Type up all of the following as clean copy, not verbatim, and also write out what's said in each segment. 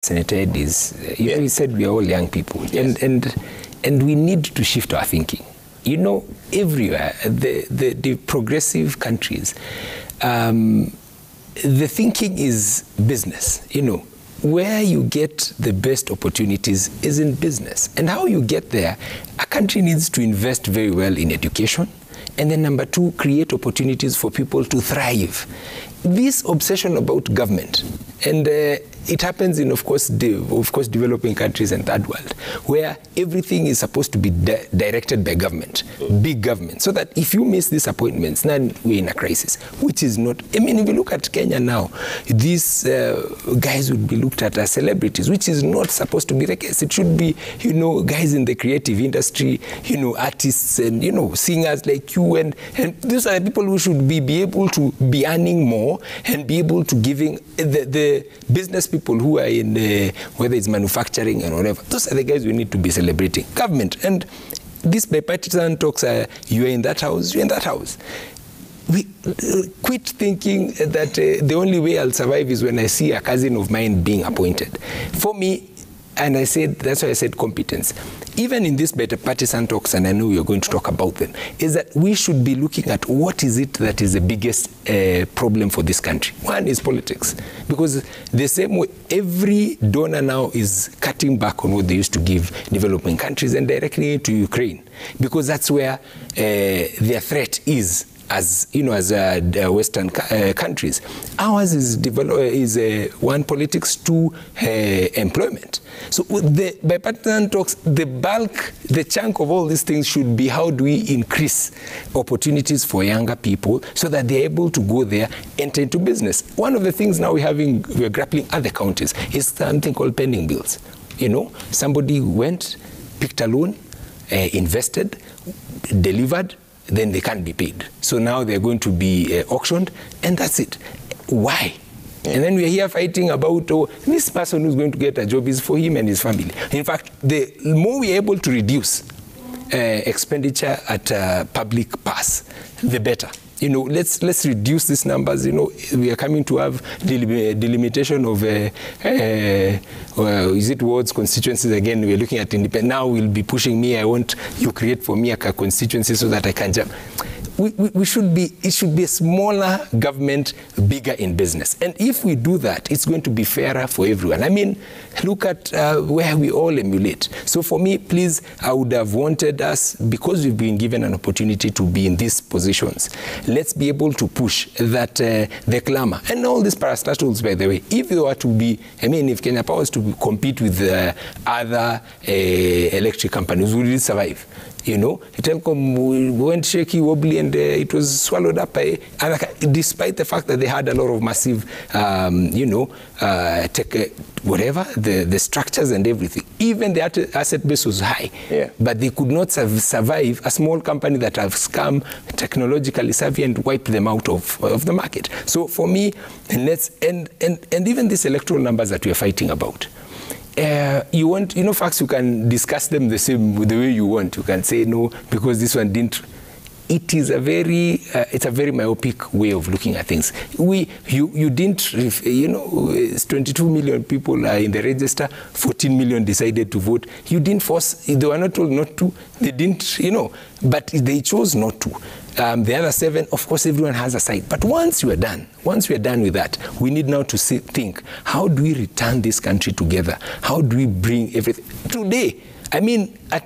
Senator Ed is, he said we are all young people, and we need to shift our thinking. You know, everywhere, the progressive countries, the thinking is business. You know, where you get the best opportunities is in business. And how you get there, a country needs to invest very well in education. And then number two, create opportunities for people to thrive. This obsession about government, and it happens in, of course, developing countries and third world, where everything is supposed to be directed by government, big government, so that if you miss these appointments, then we're in a crisis, which is not. I mean, if you look at Kenya now, these guys would be looked at as celebrities, which is not supposed to be the case. It should be, you know, guys in the creative industry, you know, artists and, you know, singers like you, and these are the people who should be able to be earning more and be able to giving the business people who are in whether it's manufacturing and whatever. Those are the guys we need to be celebrating. Government. And this bipartisan talks are, you are in that house, you're in that house. We quit thinking that the only way I'll survive is when I see a cousin of mine being appointed. For me, and I said, that's why I said competence. Even in this bipartisan talks, and I know you're going to talk about them, is that we should be looking at what is it that is the biggest problem for this country. One is politics. Because the same way, every donor now is cutting back on what they used to give developing countries and directing it to Ukraine. Because that's where their threat is. As you know, as Western countries, ours is one, politics, two, employment. So the bipartisan talks, the bulk, the chunk of all these things should be how do we increase opportunities for younger people so that they're able to go there, enter into business. One of the things now we're grappling other counties is something called pending bills. You know, somebody went, picked a loan, invested, delivered, then they can't be paid. So now they're going to be auctioned, and that's it. Why? And then we're here fighting about, oh, this person who's going to get a job is for him and his family. In fact, the more we're able to reduce expenditure at public pass, the better. You know, let's reduce these numbers. You know, we are coming to have delimitation of is it wards, constituencies again. We're looking at independent. Now we'll be pushing me. I want you create for me a constituency so that I can jump. We should be. It should be a smaller government, bigger in business. And if we do that, it's going to be fairer for everyone. I mean, look at where we all emulate. So for me, please, I would have wanted us, because we've been given an opportunity to be in these positions, let's be able to push that the clamor and all these parastatals, by the way, if they were to be, I mean, if Kenya Power was to compete with other electric companies, would it survive? You know, Telcom went shaky, wobbly, and it was swallowed up by, despite the fact that they had a lot of massive, you know, whatever, the structures and everything. Even the asset base was high, but they could not survive a small company that has come technologically savvy and wipe them out of the market. So for me, and even these electoral numbers that we are fighting about, you want, you know, facts, you can discuss them the way you want. You can say no because this one didn't. It is a very, it's a very myopic way of looking at things. You didn't, you know, 22 million people are in the register, 14 million decided to vote. You didn't force, they were not told not to, they didn't, you know, but they chose not to. The other 7, of course, everyone has a side. But once we are done with that, we need now to think, how do we return this country together? How do we bring everything? Today, I mean, a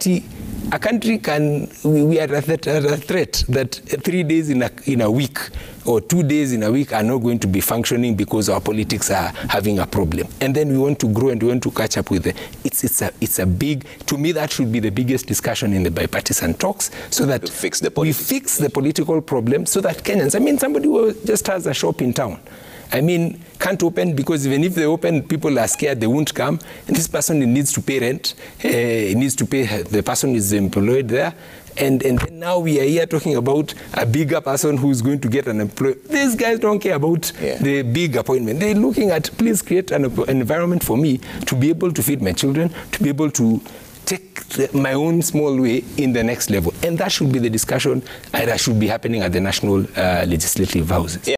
country can, we are at a threat that 3 days in a week or 2 days in a week are not going to be functioning because our politics are having a problem. And then we want to grow and we want to catch up with it. It's a big, to me, that should be the biggest discussion in the bipartisan talks, so that we fix the political problem so that Kenyans, I mean, somebody who just has a shop in town, I mean, can't open because even if they open, people are scared they won't come. And this person needs to pay rent. He needs to pay, the person is employed there. And then now we are here talking about a bigger person who's going to get an employment. These guys don't care about the big appointment. They're looking at, please create an environment for me to be able to feed my children, to be able to take my own small way in the next level. And that should be the discussion that should be happening at the national legislative houses.